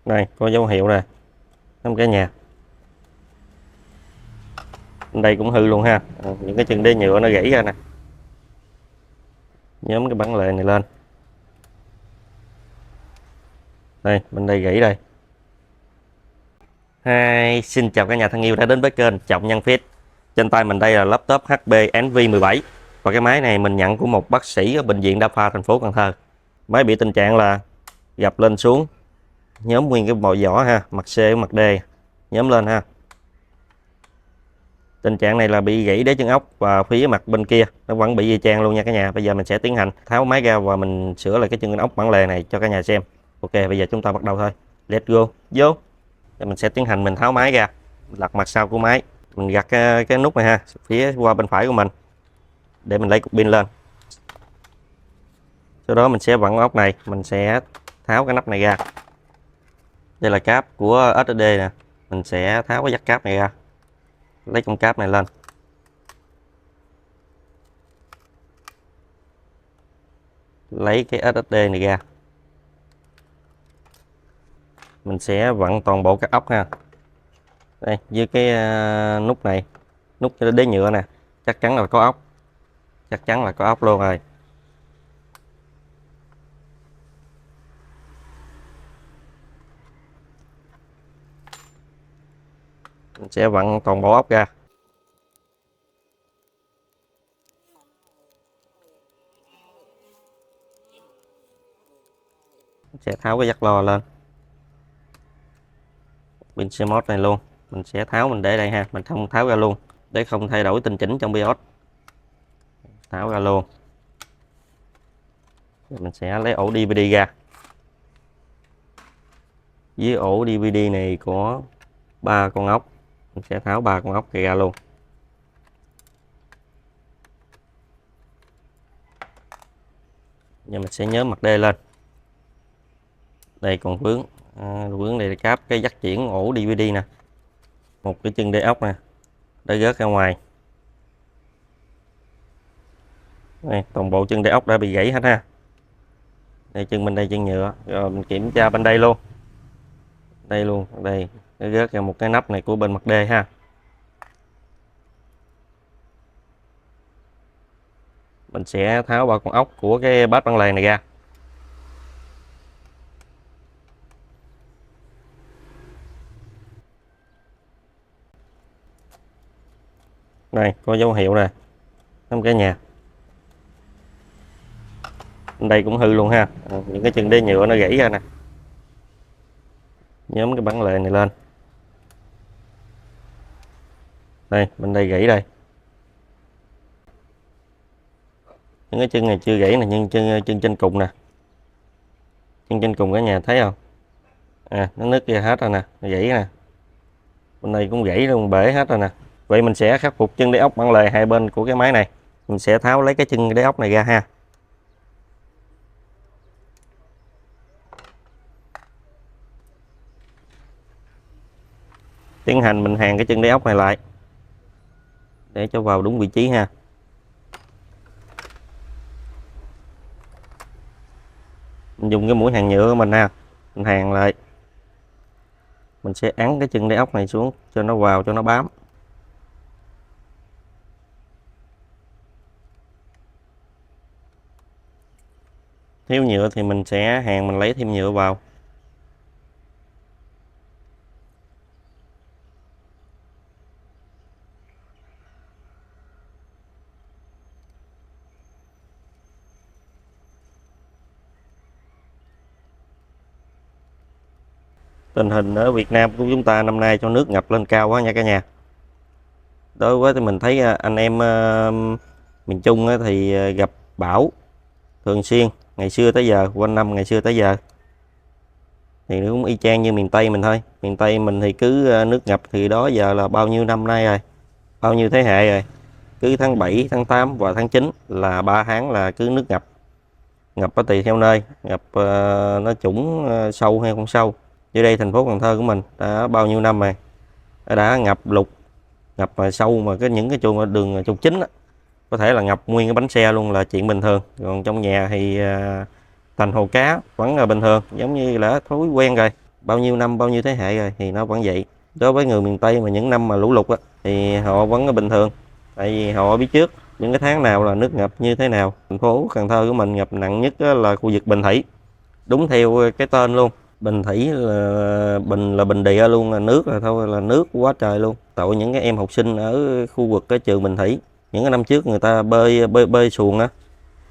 Đây có dấu hiệu nè, trong cả nhà. Đây cũng hư luôn ha. Những cái chân đế nhựa nó gãy ra nè. Nhóm cái bản lề này lên. Đây bên đây gãy đây. Xin chào cả nhà thân yêu đã đến với kênh Trọng Nhân Fit. Trên tay mình đây là laptop HP Envy 17 và cái máy này mình nhận của một bác sĩ ở bệnh viện Đa khoa thành phố Cần Thơ. Máy bị tình trạng là gập lên xuống, nhóm nguyên cái bộ vỏ ha, mặt C mặt D nhóm lên ha. Tình trạng này là bị gãy đế chân ốc và phía mặt bên kia nó vẫn bị y chang luôn nha cả nhà. Bây giờ mình sẽ tiến hành tháo máy ra và mình sửa lại cái chân ốc bản lề này cho cả nhà xem. Ok, bây giờ chúng ta bắt đầu thôi. Let's go. Vô. Rồi mình sẽ tiến hành mình tháo máy ra, lật mặt sau của máy, mình gạt cái nút này ha, phía qua bên phải của mình để mình lấy cục pin lên. Sau đó mình sẽ vặn ốc này, mình sẽ tháo cái nắp này ra. Đây là cáp của SSD nè, mình sẽ tháo cái dắt cáp này ra, lấy con cáp này lên. Lấy cái SSD này ra. Mình sẽ vặn toàn bộ các ốc ha. Đây, với cái nút này, nút đế nhựa nè, chắc chắn là có ốc. Chắc chắn là có ốc luôn rồi. Mình sẽ vặn toàn bộ ốc ra. Mình sẽ tháo cái dắt lo lên. Pin CMOS này luôn mình sẽ tháo, mình để đây ha, mình không tháo ra luôn để không thay đổi tinh chỉnh trong BIOS. Tháo ra luôn. Rồi mình sẽ lấy ổ DVD ra. Với ổ DVD này có 3 con ốc, mình sẽ tháo 3 con ốc ra luôn. Giờ mình sẽ nhớ mặt D lên. Đây còn vướng vướng đây là cáp cái dắt chuyển ổ DVD nè, một cái chân đế ốc nè đã rớt ra ngoài. Đây, toàn bộ chân đế ốc đã bị gãy hết ha. Đây chân bên đây chân nhựa. Rồi mình kiểm tra bên đây luôn. Đây luôn, đây nó rớt ra một cái nắp này của bên mặt D ha. Mình sẽ tháo 3 con ốc của cái bát bản lề này ra. Đây có dấu hiệu nè, trong cả nhà. Đây cũng hư luôn ha. Những cái chân đế nhựa nó gãy ra nè. Nhóm cái bản lề này lên. Đây bên đây gãy đây. Những cái chân này chưa gãy nè, nhưng chân trên cùng nè, chân trên cùng cả nhà thấy không? Nó nứt ra hết rồi nè, gãy nè. Bên đây cũng gãy luôn, bể hết rồi nè. Vậy mình sẽ khắc phục chân đế ốc bản lề hai bên của cái máy này. Mình sẽ tháo lấy cái chân đế ốc này ra ha. Tiến hành mình hàn cái chân đế ốc này lại để cho vào đúng vị trí ha. Mình dùng cái mũi hàn nhựa của mình ha, mình hàn lại. Mình sẽ ấn cái chân đế ốc này xuống cho nó vào, cho nó bám. Thiếu nhựa thì mình sẽ hàn, mình lấy thêm nhựa vào. Tình hình ở Việt Nam của chúng ta năm nay cho nước ngập lên cao quá nha cả nhà. Đối với thì mình thấy anh em miền Trung thì gặp bão thường xuyên, ngày xưa tới giờ, quanh năm ngày xưa tới giờ. Thì nó cũng y chang như miền Tây mình thôi. Miền Tây mình thì cứ nước ngập thì đó giờ là bao nhiêu năm nay rồi, bao nhiêu thế hệ rồi. Cứ tháng 7, tháng 8 và tháng 9 là 3 tháng là cứ nước ngập. Ngập có tùy theo nơi, ngập nó trũng sâu hay không sâu. Dưới đây thành phố Cần Thơ của mình đã bao nhiêu năm rồi, đã ngập lụt, ngập sâu mà những cái đường trục chính đó, có thể là ngập nguyên cái bánh xe luôn là chuyện bình thường. Còn trong nhà thì thành hồ cá vẫn là bình thường, giống như là thói quen rồi. bao nhiêu năm, bao nhiêu thế hệ rồi thì nó vẫn vậy. Đối với người miền Tây mà những năm mà lũ lụt á thì họ vẫn bình thường, tại vì họ biết trước những cái tháng nào là nước ngập như thế nào. Thành phố Cần Thơ của mình ngập nặng nhất là khu vực Bình Thủy, đúng theo cái tên luôn. Bình Thủy là bình địa luôn, là nước là thôi, là nước quá trời luôn. Tội những cái em học sinh ở khu vực cái trường Bình Thủy, những cái năm trước người ta bơi xuồng á,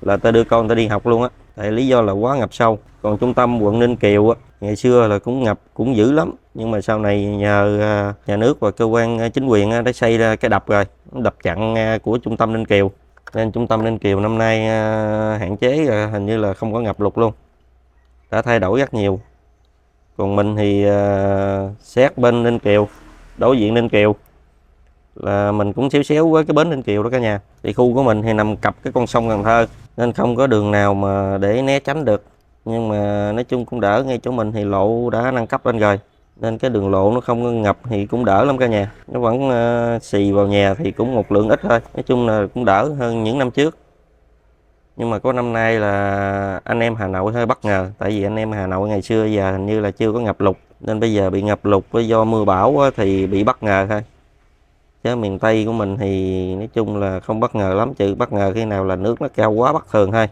là ta đưa con ta đi học luôn á, tại lý do là quá ngập sâu. Còn trung tâm quận Ninh Kiều á, ngày xưa là cũng ngập cũng dữ lắm, nhưng mà sau này nhờ nhà nước và cơ quan chính quyền đã xây ra cái đập rồi, đập chặn của trung tâm Ninh Kiều, nên trung tâm Ninh Kiều năm nay hạn chế, hình như là không có ngập lụt luôn, đã thay đổi rất nhiều. Còn mình thì xét bên Ninh Kiều, đối diện Ninh Kiều là mình cũng xéo xéo với cái bến Ninh Kiều đó cả nhà. Thì khu của mình thì nằm cặp cái con sông Cần Thơ nên không có đường nào mà để né tránh được, nhưng mà nói chung cũng đỡ. Ngay chỗ mình thì lộ đã nâng cấp lên rồi nên cái đường lộ nó không có ngập thì cũng đỡ lắm cả nhà. Nó vẫn xì vào nhà thì cũng một lượng ít thôi, nói chung là cũng đỡ hơn những năm trước. Nhưng mà có năm nay là anh em Hà Nội hơi bất ngờ, tại vì anh em Hà Nội ngày xưa giờ hình như là chưa có ngập lụt, nên bây giờ bị ngập lụt do mưa bão thì bị bất ngờ thôi. Chứ miền Tây của mình thì nói chung là không bất ngờ lắm, trừ bất ngờ khi nào là nước nó cao quá bất thường thôi.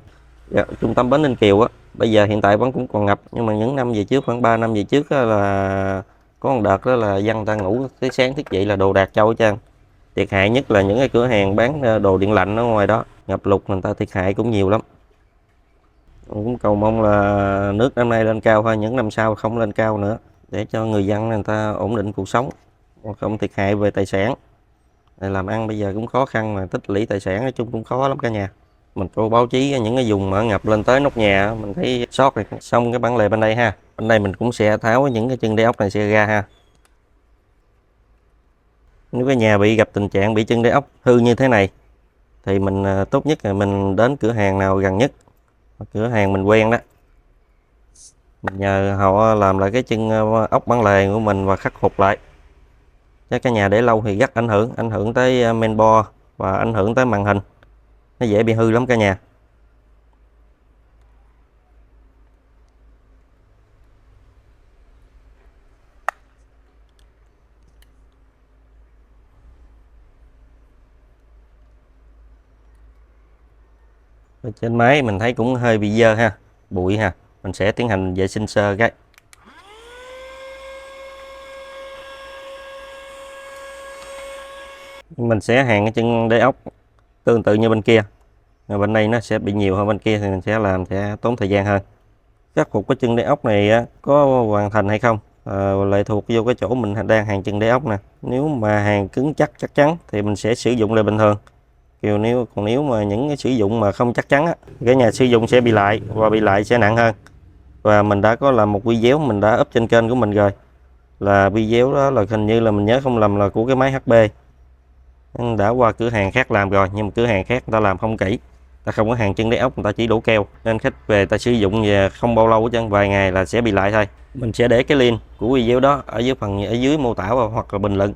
Trung tâm bến Ninh Kiều á, bây giờ hiện tại vẫn cũng còn ngập, nhưng mà những năm về trước, khoảng 3 năm về trước là có một đợt đó là dân ta ngủ tới sáng thức dậy là đồ đạc trôi hết trơn. Thiệt hại nhất là những cái cửa hàng bán đồ điện lạnh ở ngoài đó, ngập lụt người ta thiệt hại cũng nhiều lắm. Cũng cầu mong là nước năm nay lên cao thôi, những năm sau không lên cao nữa, để cho người dân người ta ổn định cuộc sống, không thiệt hại về tài sản. Làm ăn bây giờ cũng khó khăn, mà tích lũy tài sản nói chung cũng khó lắm cả nhà. Mình có báo chí những cái vùng mà ngập lên tới nóc nhà mình thấy sót rồi. Xong cái bản lề bên đây ha, bên đây mình cũng sẽ tháo những cái chân đế ốc này sẽ ra ha. Nếu cái nhà bị gặp tình trạng bị chân đế ốc hư như thế này thì mình tốt nhất là mình đến cửa hàng nào gần nhất, cửa hàng mình quen đó, mình nhờ họ làm lại cái chân ốc bản lề của mình và khắc phục lại. Chứ cái nhà để lâu thì rất ảnh hưởng tới main board và ảnh hưởng tới màn hình, nó dễ bị hư lắm cả nhà. Ở trên máy mình thấy cũng hơi bị dơ ha, bụi ha, mình sẽ tiến hành vệ sinh sơ cái. Mình sẽ hàn cái chân đế ốc tương tự như bên kia, mà bên đây nó sẽ bị nhiều hơn bên kia thì mình sẽ làm sẽ tốn thời gian hơn. Khắc phục cái chân đế ốc này có hoàn thành hay không lệ thuộc vô cái chỗ mình đang hàn chân đế ốc nè. Nếu mà hàn cứng chắc chắn thì mình sẽ sử dụng lại bình thường. Còn nếu mà những cái sử dụng mà không chắc chắn cái nhà sử dụng sẽ bị lại, và bị lại sẽ nặng hơn. Và mình đã có làm một video mình đã up trên kênh của mình rồi, là video đó là hình như là mình nhớ không lầm là của cái máy HP, đã qua cửa hàng khác làm rồi, nhưng mà cửa hàng khác người ta làm không kỹ, ta không có hàng chân đế ốc, người ta chỉ đổ keo, nên khách về ta sử dụng về không bao lâu, chứ vài ngày là sẽ bị lại thôi. Mình sẽ để cái link của video đó ở dưới mô tả hoặc là bình luận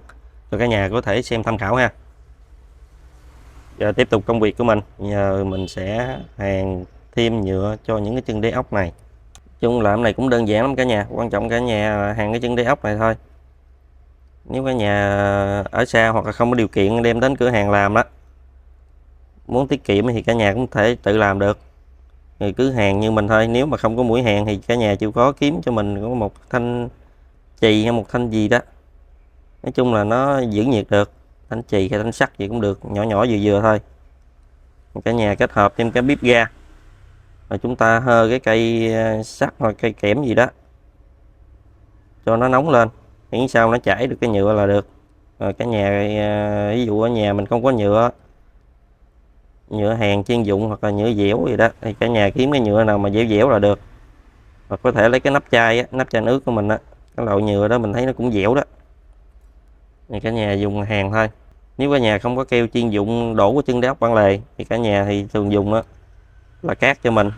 cho cả nhà có thể xem tham khảo ha. Giờ tiếp tục công việc của mình, giờ mình sẽ hàn thêm nhựa cho những cái chân đế ốc này. Chung làm này cũng đơn giản lắm cả nhà, quan trọng cả nhà hàn cái chân đế ốc này thôi. Nếu cả nhà ở xa hoặc là không có điều kiện đem đến cửa hàng làm đó, muốn tiết kiệm thì cả nhà cũng thể tự làm được, thì cứ hàn như mình thôi. Nếu mà không có mũi hàn thì cả nhà chịu khó kiếm cho mình có một thanh chì hay một thanh gì đó, nói chung là nó giữ nhiệt được, thanh chì hay thanh sắt gì cũng được, nhỏ nhỏ vừa vừa thôi. Cả nhà kết hợp thêm cái bếp ga, rồi chúng ta hơ cái cây sắt hoặc cây kẽm gì đó cho nó nóng lên, miễn sao nó chảy được cái nhựa là được. Rồi cả nhà ví dụ ở nhà mình không có nhựa hàn chuyên dụng hoặc là nhựa dẻo gì đó, thì cả nhà kiếm cái nhựa nào mà dẻo dẻo là được. Hoặc có thể lấy cái nắp chai nước của mình cái loại nhựa đó mình thấy nó cũng dẻo đó, thì cả nhà dùng hàn thôi. Nếu cả nhà không có keo chuyên dụng đổ cái chân đế ốc bản lề thì cả nhà thì thường dùng là cát cho mình,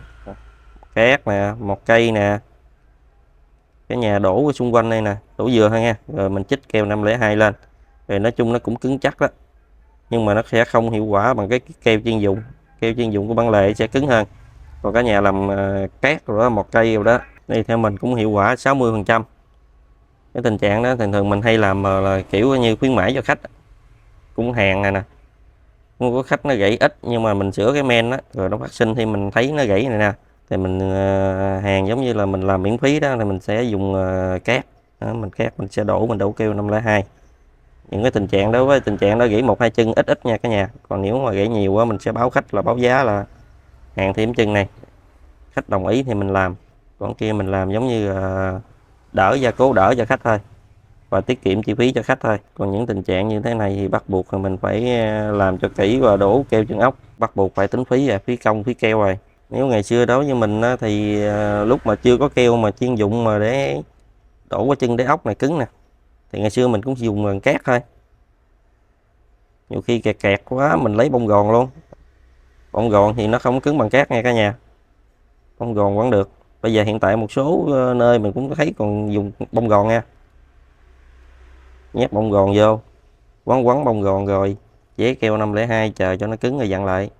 cát nè, một cây nè, cái nhà đổ ở xung quanh đây nè, đổ vừa thôi nha, rồi mình chích keo 502 lên, rồi nói chung nó cũng cứng chắc đó, nhưng mà nó sẽ không hiệu quả bằng cái keo chuyên dụng. Keo chuyên dụng của bản lề sẽ cứng hơn. Còn cả nhà làm cát rồi đó, một cây rồi đó, đây theo mình cũng hiệu quả 60%. Cái tình trạng đó thường thường mình hay làm là kiểu như khuyến mãi cho khách, cũng hàng này nè, cũng có khách nó gãy ít nhưng mà mình sửa cái men đó rồi nó phát sinh thì mình thấy nó gãy này nè, thì mình hàng giống như là mình làm miễn phí đó, thì mình sẽ dùng cát đó, mình cát mình sẽ mình đổ keo 502. Những cái tình trạng đó, với tình trạng đó gãy 1-2 chân ít ít nha cả nhà, còn nếu mà gãy nhiều quá mình sẽ báo khách, là báo giá là hàng thêm chân này, khách đồng ý thì mình làm, còn kia mình làm giống như đỡ gia cố đỡ cho khách thôi và tiết kiệm chi phí cho khách thôi. Còn những tình trạng như thế này thì bắt buộc là mình phải làm cho kỹ và đổ keo chân ốc, bắt buộc phải tính phí phí công phí keo rồi. Nếu ngày xưa đối với mình thì lúc mà chưa có keo mà chuyên dụng mà để đổ cái chân đế ốc này cứng nè, thì ngày xưa mình cũng dùng bằng cát thôi, nhiều khi kẹt kẹt quá mình lấy bông gòn luôn. Bông gòn thì nó không cứng bằng cát nha cả nhà, bông gòn vẫn được. Bây giờ hiện tại một số nơi mình cũng thấy còn dùng bông gòn nha, nhét bông gòn vô, quấn bông gòn rồi chế keo 502 chờ cho nó cứng rồi dặn lại.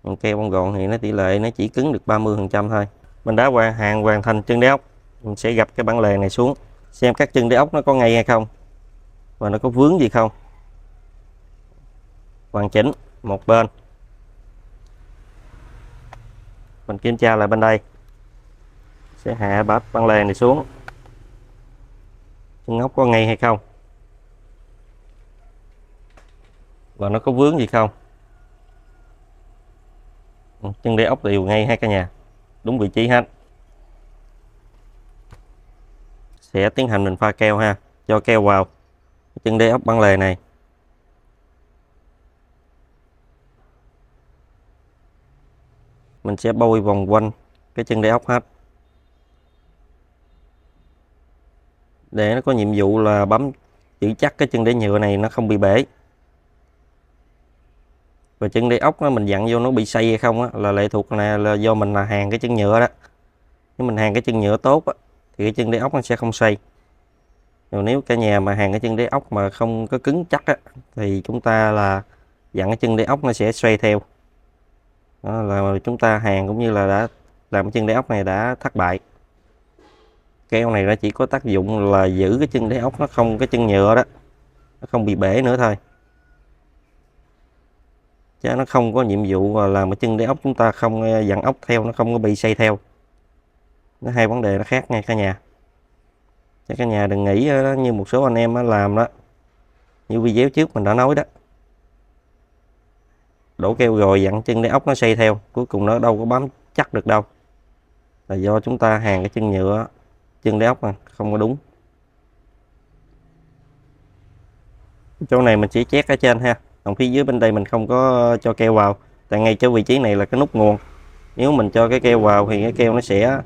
Còn keo bông gòn thì nó tỷ lệ nó chỉ cứng được 30% thôi. Mình đã hoàn thành chân đế ốc, mình sẽ gập cái bản lề này xuống xem các chân đế ốc nó có ngay hay không và nó có vướng gì không. Hoàn chỉnh một bên, mình kiểm tra lại bên đây, sẽ hạ bản lề này xuống, chân ốc có ngay hay không và nó có vướng gì không. Chân đế ốc đều ngay ha cả nhà, đúng vị trí hết. Sẽ tiến hành mình pha keo ha, cho keo vào chân đế ốc bản lề này. Mình sẽ bôi vòng quanh cái chân đế ốc hết, để nó có nhiệm vụ là bấm giữ chắc cái chân đế nhựa này nó không bị bể. Và chân đế ốc mình dặn vô nó bị xây hay không là lệ thuộc là do mình là hàng cái chân nhựa đó. Nếu mình hàng cái chân nhựa tốt thì cái chân đế ốc nó sẽ không xây. Rồi nếu cả nhà mà hàng cái chân đế ốc mà không có cứng chắc thì chúng ta là dặn cái chân đế ốc nó sẽ xoay theo. Đó là chúng ta hàng cũng như là đã làm cái chân đế ốc này đã thất bại. Keo này nó chỉ có tác dụng là giữ cái chân đế ốc nó không, cái chân nhựa đó nó không bị bể nữa thôi, chứ nó không có nhiệm vụ làm cái chân đế ốc chúng ta không dặn ốc theo, nó không có bị xây theo. Nó hai vấn đề nó khác nha cả nhà, chứ cả nhà đừng nghĩ như một số anh em làm đó, như video trước mình đã nói đó, đổ keo rồi dặn chân đế ốc nó xây theo, cuối cùng nó đâu có bám chắc được đâu, là do chúng ta hàng cái chân nhựa, chân đế ốc không có đúng. Chỗ này mình chỉ chét ở trên ha, còn phía dưới bên đây mình không có cho keo vào, tại ngay chỗ vị trí này là cái nút nguồn. Nếu mình cho cái keo vào thì cái keo nó sẽ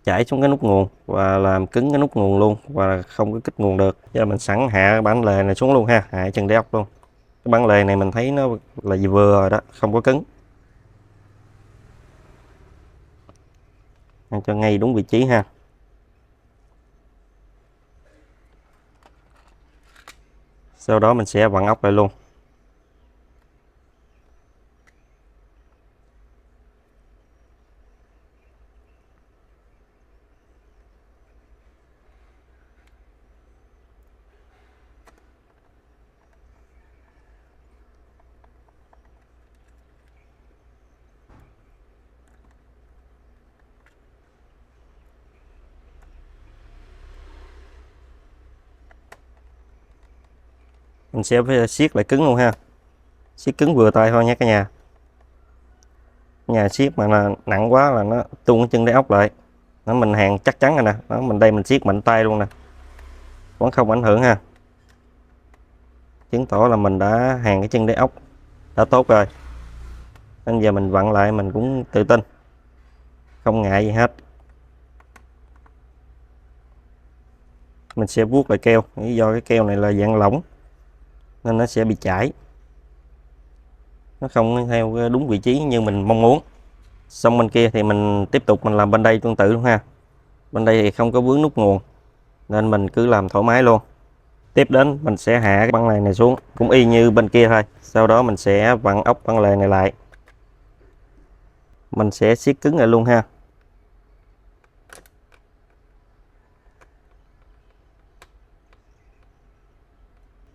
chảy xuống cái nút nguồn và làm cứng cái nút nguồn luôn, và không có kích nguồn được. Giờ mình sẵn hạ bản lề này xuống luôn ha, hạ chân đế ốc luôn. Cái bản lề này mình thấy nó là vừa rồi đó, không có cứng, cho ngay đúng vị trí ha. Sau đó mình sẽ vặn ốc lại luôn. Mình sẽ phải siết lại cứng luôn ha, siết cứng vừa tay thôi nha cả nhà. Nhà siết mà là nặng quá là nó tung cái chân đế ốc lại. Nó mình hàng chắc chắn rồi nè, đó mình đây mình siết mạnh tay luôn nè, vẫn không ảnh hưởng ha, chứng tỏ là mình đã hàng cái chân đế ốc đã tốt rồi. Nên giờ mình vặn lại mình cũng tự tin, không ngại gì hết. Mình sẽ vuốt lại keo, do cái keo này là dạng lỏng nên nó sẽ bị chảy, nó không theo đúng vị trí như mình mong muốn. Xong bên kia thì mình tiếp tục mình làm bên đây tương tự luôn ha. Bên đây thì không có vướng nút nguồn nên mình cứ làm thoải mái luôn. Tiếp đến mình sẽ hạ cái băng lề này xuống cũng y như bên kia thôi, sau đó mình sẽ vặn ốc băng lề này lại, mình sẽ siết cứng lại luôn ha.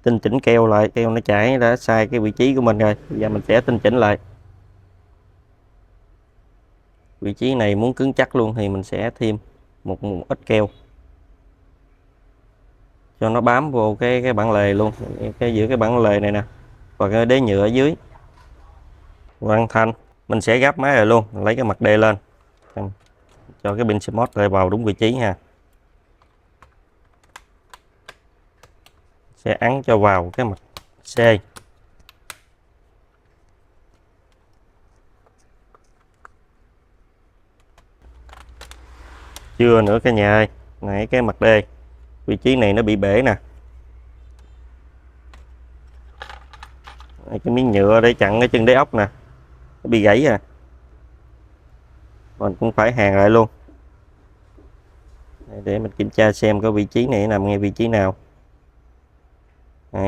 tinh chỉnh keo lại, keo nó chảy đã sai cái vị trí của mình rồi, bây giờ mình sẽ tinh chỉnh lại. Vị trí này muốn cứng chắc luôn thì mình sẽ thêm một ít keo cho nó bám vô cái bản lề luôn, giữa cái bản lề này nè và cái đế nhựa ở dưới. Hoàn thành. Mình sẽ gấp máy rồi luôn, lấy cái mặt đê lên cho cái pin smart lại vào đúng vị trí ha. Sẽ ấn cho vào cái mặt C. Chưa nữa cả nhà ơi, nãy cái mặt D vị trí này nó bị bể nè, cái miếng nhựa để chặn cái chân đế ốc nè nó bị gãy à, mình cũng phải hàn lại luôn để mình kiểm tra xem cái vị trí này nằm ngay vị trí nào.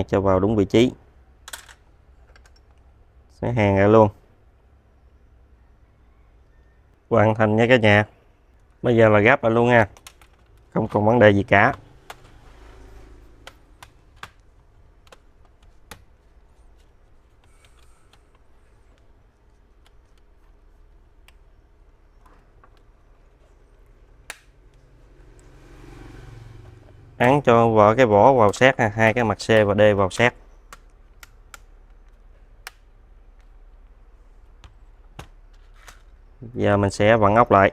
Cho vào đúng vị trí, sẽ hàn lại luôn. Hoàn thành nha cả nhà. Bây giờ là gấp lại luôn nha, không còn vấn đề gì cả. Ấn cho vào cái vỏ vào sát ha, hai cái mặt C và D vào sát. Giờ mình sẽ vặn ốc lại.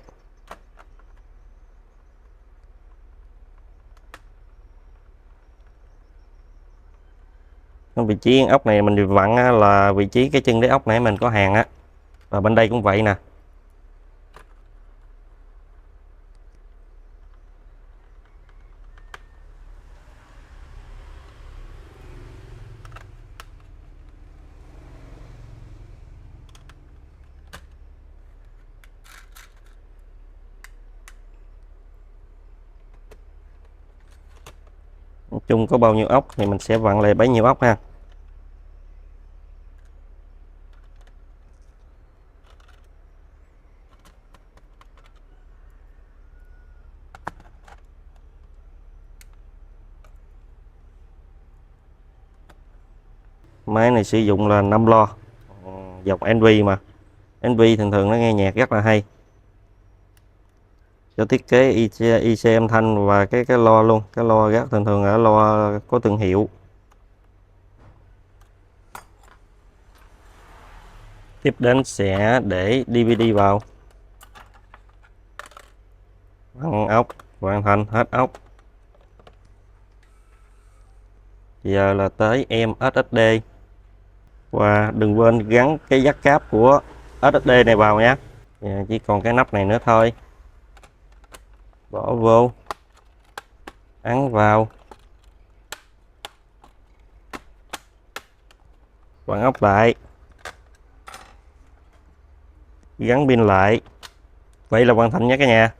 Vị trí ốc này mình vặn là vị trí cái chân đế ốc nãy mình có hàn á, và bên đây cũng vậy nè. Chung có bao nhiêu ốc thì mình sẽ vặn lại bấy nhiêu ốc ha. Máy này sử dụng là 5 lo, dòng Envy mà. Envy thường thường nó nghe nhạc rất là hay, cho thiết kế IC âm thanh và cái lo luôn, cái lo rất thường thường là lo có thương hiệu. Tiếp đến sẽ để DVD vào, vặn ốc, hoàn thành hết ốc. Giờ là tới em SSD, và đừng quên gắn cái jack cáp của SSD này vào nhé. Chỉ còn cái nắp này nữa thôi, bỏ vô, ấn vào, vặn ốc lại, gắn pin lại. Vậy là hoàn thành nhé cả nhà.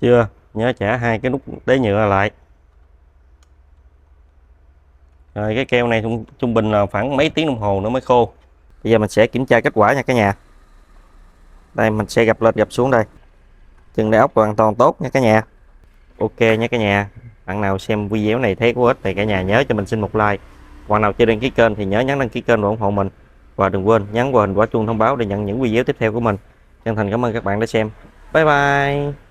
Chưa, nhớ trả hai cái nút đế nhựa lại. Rồi cái keo này trung bình là khoảng mấy tiếng đồng hồ nữa mới khô. Bây giờ mình sẽ kiểm tra kết quả nha cả nhà. Đây mình sẽ gập lên gập xuống đây. Chân đế ốc hoàn toàn tốt nha cả nhà. Ok nha cả nhà. Bạn nào xem video này thấy có ích thì cả nhà nhớ cho mình xin một like. Bạn nào chưa đăng ký kênh thì nhớ nhấn đăng ký kênh và ủng hộ mình. Và đừng quên nhấn vào hình quả chuông thông báo để nhận những video tiếp theo của mình. Chân thành cảm ơn các bạn đã xem. Bye bye.